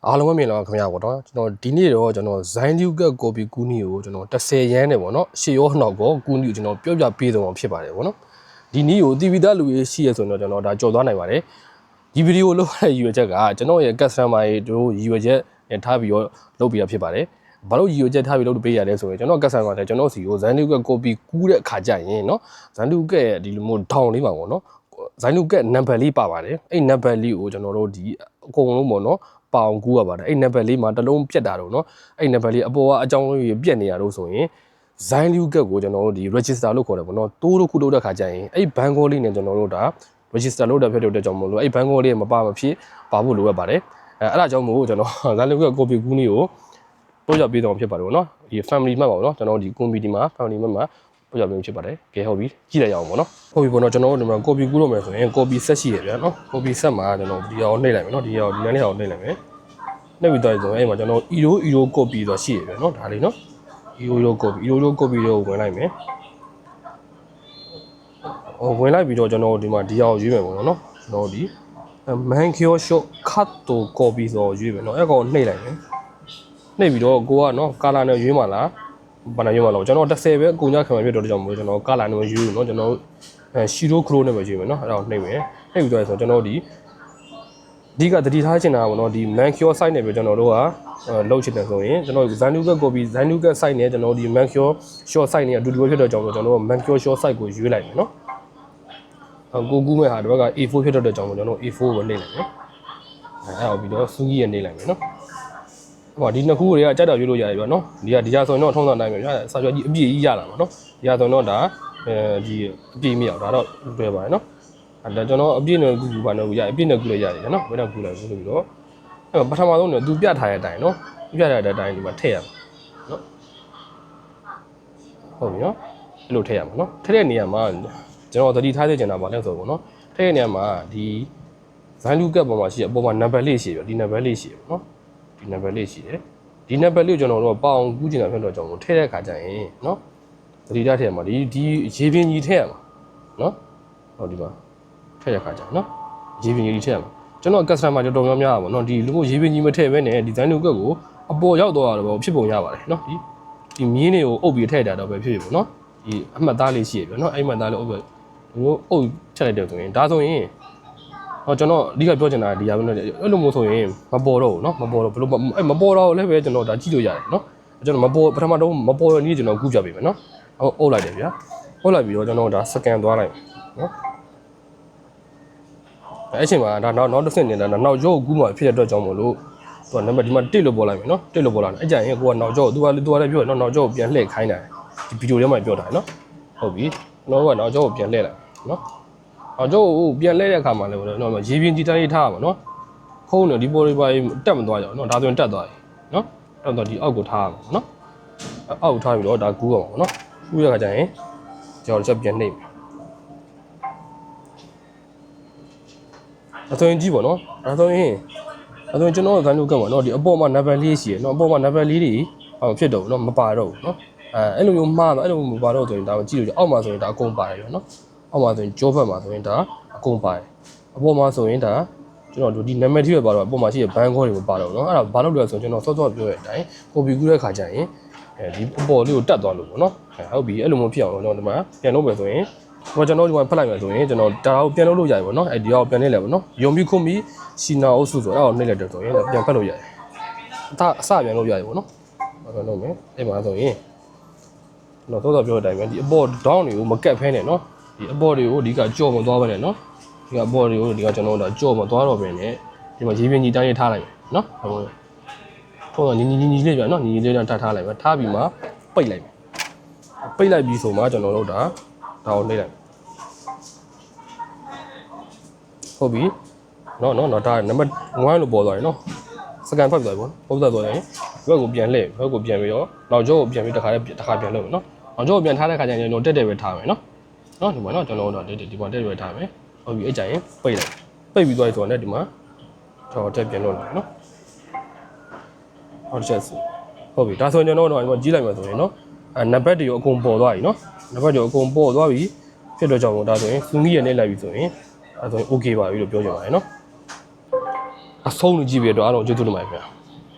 အားလုံးပဲမြင်လာခင်ဗျာပေါ့နော်ကျွန်တော်ဒီနေ့တော့ကျွန်တော်ဇိုင်းလူကက်ကော်ပီကူနီကိုကျွန်တော်10ရမ်းနေပေါ့နော်ရှေ့ရောနှောက်ကောကူနီကိုကျွန်တော်ပြောပြပေးဆုံးအောင်ဖြစ်ပါတယ်ပေါ့နော်ဒီနေ့ကိုတီဗီသားလူရေးရှိရဆိုတော့ကျွန်တော်ဒါကြော်သွားနိုင်ပါတယ်ဒီဗီဒီယိုလုပ်ရတဲ့ရည်ရွယ်ချက်ကကျွန်တော်ရဲ့ customer တွေတို့ရည်ရွယ်ချက်နဲ့ထားပြီးတော့လုပ်ပေးရဖြစ်ပါတယ်ဘာလို့ရည်ရွယ်ချက်ထားပြီးလုပ်ပေးရလဲဆိုရင်ကျွန်တော် customer တွေကျွန်တော်စီကိုဇိုင်းလူကက်ကော်ပီကူးတဲ့အခါကျရင်เนาะဇိုင်းလူကက်ရဲ့ဒီလိုမျိုးဒေါင်လေးပါပေါ့နော်ဇိုင်းလူကက်နံပါတ်လေးပါပါတယ်အဲ့နံပါတ်လေးကိုကျွန်တော်တို့ဒီအကုန်လုံးပေါ့နော်ပေါင်ကူးရပါတယ်အဲ့နံပါတ်လေးမှာတစ်လုံးပြတ်တာတော့เนาะအဲ့နံပါတ်လေးအပေါ်ကအကြောင်းလေးပြတ်နေရတော့ဆိုရင်ဇိုင်းလူကက်ကိုကျွန်တော်တို့ဒီ register လို့ခေါ်တယ်ပေါ့နော်တိုးလို့ခုလုပ်တဲ့ခါကျရင်အဲ့ဘန်ကောလေးနဲ့ကျွန်တော်တို့ဒါ register လုပ်တဲ့ဖြစ်တဲ့ကြောင့်မလို့အဲ့ဘန်ကောလေးမပါမဖြစ်ပါဖို့လိုအပ်ပါတယ်အဲ့ဒါကြောင့်မို့ကျွန်တော်ဇိုင်းလူကက် copy ကူးနည်းကိုပို့ပြပေးတော့ဖြစ်ပါတယ်ပေါ့နော်ဒီ family map ပါပေါ့နော်ကျွန်တော်ဒီ community မှာ family map မှာပို့ပြပေးဖြစ်ပါတယ်ကဲဟုတ်ပြီကြည့်လိုက်ရအောင်ပေါ့နော်ဟုတ်ပြီပေါ့နော်ကျွန်တော်တို့ဒီမှာ copy ကူးတော့မယ်ဆိုရင် copy set ရှိရဗျာနော် copy set မှာကျွန်တော်ဒီအောင်နှိပ်လိုက်မယ်နော်ဒီအောင်ဒီနေ့အောင်နှိပ်လိုက်မယ်နှိပ်ပြီးတော့ဆိုရင်အဲ့မှာကျွန်တော် euro copy ဆိုတာရှိရဗျာနော်ဒါလေးနော် euro copy တွေကိုဝင်လိုက်မယ်ဝင်လိုက်ပြီးတော့ကျွန်တော်ဒီမှာဒီအောင်ရွေးမယ်ပေါ့နော်ကျွန်တော်ဒီ mancure shot cut to copy ဆိုရွေးမယ်နော်အဲ့ကောင်နှိပ်လိုက်မယ်နှိပ်ပြီးတော့ကိုကနော်ကာလာနဲ့ရွေးမှလားဘာနဲ့ရွေးမှလားကျွန်တော်10ပဲအကုန်ညခံမှာဖြစ်တော့ကြောင့်မို့ကျွန်တော်ကာလာနဲ့ရွေးနော်ကျွန်တော်ရှီရိုခရိုနဲ့ပဲရွေးမယ်နော်အဲ့ဒါကိုနှိပ်မယ်နှိပ်ပြီးတော့ဆိုကျွန်တော်ဒီကတတိထားချင်တာပေါ့နော်ဒီ mancure site နဲ့ပဲကျွန်တော်တို့ကလုပ်ချင်တယ်ဆိုရင်ကျွန်တော် Zanuka copy Zanuka site နဲ့ကျွန်တော်ဒီ mancure short site နဲ့အတူတူဖြစ်တော့ကြောင့်ကျွန်တော်တို့ mancure short site ကိုရွေးလိုက်မယ်နော်ကိုကူးမဲ့ဟာဒီဘက်က A4 ဖြစ်တော့တဲ့ကြောင့်ကျွန်တော်တို့ A4 ကိုနှိပ်လိုက်မယ်အဲ့ဒါပြီးတော့စူးကြီးရနှိပ်လိုက်မယ်နော်ဟောဒီနှစ်ခုတွေကကြိုက်တော့ရွေးလို့ရတယ်ဗျာနော်ဒီကြဆိုရင်တော့ထုံးစံတိုင်းပဲဗျာစာရွက်ကြီးအပြည့်ကြီးရလာမှာနော်ဒီကြဆိုရင်တော့ဒါဒီအပြည့်မရအောင်ဒါတော့တွဲပါတယ်နော်ဒါကျွန်တော်အပြည့်နဲ့ကူပါနဲ့ကူရအပြည့်နဲ့ကူလည်းရတယ်နော်ဘယ်တော့ကူလိုက်ဘူးလို့ပြီးတော့အဲ့ပထမဆုံးတော့သူပြထားတဲ့အတိုင်းနော်ပြထားတဲ့အတိုင်းဒီမှာထည့်ရမှာနော်ဟုတ်ပြီနော်အဲ့လိုထည့်ရမှာနော်ထည့်တဲ့နေရာမှာကျွန်တော်သတိထားစေချင်တာပါလဲဆိုတော့နော်ထည့်တဲ့နေရာမှာဒီဇိုင်းလူကက်ပေါ်မှာရှိတဲ့အပေါ်မှာနံပါတ်လေးရှိရဒီနံပါတ်လေးရှိရနော်ဒီနံပါတ်လေးရှိတယ်ဒီနံပါတ်လေးကိုကျွန်တော်တို့ပေါအောင်ကူးချင်တာဖြစ်တော့ကျွန်တော်ထည့်တဲ့အခါကျရင်နော်သတိထားထည့်ရမှာဒီရေပြင်းကြီးထည့်ရမှာနော်ဟောဒီမှာထည့်ရခါကျနော်ရေပြင်းကြီးထည့်ရမှာကျွန်တော် customer တော်တော်များများပါနော်ဒီလူကိုရေပြင်းကြီးမထည့်ဘဲနဲ့ဒီဇိုင်းလူကက်ကိုအပေါ်ရောက်တော့တာတော့ဖြစ်ပုံရပါတယ်နော်ဒီမြင်းတွေကိုအုပ်ပြီးထည့်တာတော့ပဲဖြစ်ဖြစ်ပေါ့နော်ဒီအမှတ်သားလေးရှိရပြီနော်အဲ့မှတ်သားလေးအုပ်ပြီးအုပ်ချက်လိုက်တယ်ဆိုရင်ဒါဆိုရင်ဟောကျွန်တော်အဓိကပြောချင်တာဒီရပါမယ်အဲ့လိုမျိုးဆိုရင်မပေါ်တော့ဘူးเนาะမပေါ်တော့ဘယ်လိုမပေါ်တော့လည်းပဲကျွန်တော်ဒါကြည့်လို့ရတယ်เนาะကျွန်တော်မပေါ်ပထမတော့မပေါ်ရနည်းကျွန်တော်ကူးပြပေးမယ်เนาะအုပ်လိုက်တယ်ဗျာအုပ်လိုက်ပြီးတော့ကျွန်တော်ဒါစကန်သွားလိုက်เนาะအဲ့အချိန်မှာဒါနောက်တစ်ဆင့်နေတာနောက်ရုပ်ကူးမှဖြစ်တဲ့အတွက်ကြောင့်မို့လို့သူကနံပါတ်ဒီမှာ1လို့ပေါ်လိုက်မယ်เนาะ1လို့ပေါ်လာတယ်အဲ့ကြရင်ကိုကနောက်ကျော့သူကလည်းပြောတယ်เนาะနောက်ကျော့ကိုပြန်လှည့်ခိုင်းတယ်ဒီဗီဒီယိုထဲမှာပြောတာเนาะဟုတ်ပြီကျွန်တော်ကနောက်ကျော့ကိုပြန်လှည့်လိုက်เนาะအော်ကျိုးပြန်လဲတဲ့အခါမှာလည်းတော့ရေပြင်းကြီးတိုင်းထားရမှာနော်ခုံးတယ်ဒီပေါ်လေးပါတက်မသွားကြအောင်နော်ဒါဆိုရင်တက်သွားပြီနော်တက်တော့ဒီအောက်ကိုထားရမှာနော်အောက်ထားပြီးတော့ဒါကူးအောင်နော်ကူးရခါကျရင်ကျွန်တော်ချက်ပြန်နှိပ်မယ်အဆိုရင်ကြည့်ပါနော်ဒါဆိုရင်ကျွန်တော်ဇိုင်းလုကတ်ပါနော်ဒီအပေါ်မှာနံပါတ်လေးရှိရနော်အပေါ်မှာနံပါတ်လေးတွေဖြစ်တော့ဘူးနော်မပါတော့ဘူးနော်အဲ့လိုမျိုးမှားတော့အဲ့လိုမပါတော့ဆိုရင်ဒါကိုကြည့်လို့အောက်မှာဆိုရင်ဒါအကုန်ပါတယ်နော်အောက်မှာဆိုရင်ကြောဘက်မှာဆိုရင်ဒါအကုန်ပါတယ်အပေါ်မှာဆိုရင်ဒါကျွန်တော်တို့ဒီ name ထိပဲပါတော့အပေါ်မှာရှိတဲ့ဘန်ကောတွေမပါတော့เนาะအဲ့ဒါဘာလို့လဲဆိုရင်ကျွန်တော်စောစောပြောတဲ့အတိုင်း copy ကူးတဲ့ခါကျရင်ဒီအပေါ်လေးကိုတက်သွားလို့ပေါ့เนาะဟုတ်ပြီအဲ့လိုမျိုးဖြစ်အောင်ကျွန်တော်ဒီမှာပြန်လုပ်မယ်ဆိုရင်ဟိုကျွန်တော်ဒီမှာဖတ်လိုက်မယ်ဆိုရင်ကျွန်တော်ဒါကိုပြန်လုပ်လို့ရတယ်ပေါ့เนาะဒီအောင်ပြန်နေလဲပေါ့เนาะယုံပြီးခုမီစီနာအုပ်စုဆိုအဲ့ဒါကိုနှိပ်လိုက်တယ်ဆိုရင်ပြန်ဖတ်လို့ရတယ်အစပြန်လို့ရတယ်ပေါ့เนาะအဲ့တော့လုပ်မယ်အဲ့မှာဆိုရင်ကျွန်တော်စောစောပြောတဲ့အတိုင်းပဲဒီအပေါ် down တွေကိုမကတ်ဖဲနဲ့เนาะဒီအပေါ်တွေကိုဒီကကြော့မသွားပဲနဲ့เนาะဒီကအပေါ်တွေကိုဒီကကျွန်တော်တို့ကြော့မသွားတော့ပဲနဲ့ဒီမှာရေပြင်းကြီးတိုင်းထားလိုက်မယ်เนาะထုံးတော့ညီလေးပြန်เนาะညီလေးတိုင်းထားလိုက်မယ်ထားပြီးမှပိတ်လိုက်မယ်ပိတ်လိုက်ပြီးဆိုမှကျွန်တော်တို့ဒါကိုနှိပ်လိုက်ဟုတ်ပြီเนาะဒါနံပါတ်1လို့ပေါ်သွားတယ်เนาะစကန်ဖတ်သွားပြီပေါ့ပုံစံသွားရင်ဒီဘက်ကိုပြန်လှည့်ဘက်ကိုပြန်ပြီးတော့နောက်ကျောကိုပြန်ပြီးတစ်ခါပြန်လုပ်မယ်เนาะနောက်ကျောကိုပြန်ထားတဲ့ခါကျရင်ကျွန်တော်တက်ပဲထားမယ်เนาะဒီမှာကျွန်တော်တို့ဒီမှာတက်ရွယ်ထားမယ်ဟုတ်ပြီအဲ့ကြရင်ပိတ်လိုက်ပိတ်ပြီးသွားပြီဆိုတော့ဒီမှာကျွန်တော်တက်ပြန်လုပ်လိုက်နော်ဟုတ်ချက်ဟုတ်ပြီဒါဆိုရင်ကျွန်တော်တို့ဒီမှာကြီးလိုက်မှာဆိုရင်နော်နံပါတ်တွေအကုန်ပေါ်သွားပြီနော်နံပါတ်တွေအကုန်ပေါ်သွားပြီဖြစ်တော့ကြောင့်ဒါဆိုရင်စူးကြီးရနေလိုက်ပြီဆိုရင်ဒါဆိုရင် okay ပါပြီလို့ပြောချင်ပါတယ်နော် အဆုံးကြည့်ပြီးတော့အားလုံးကျေးဇူးတင်ပါတယ်ခင်ဗျာ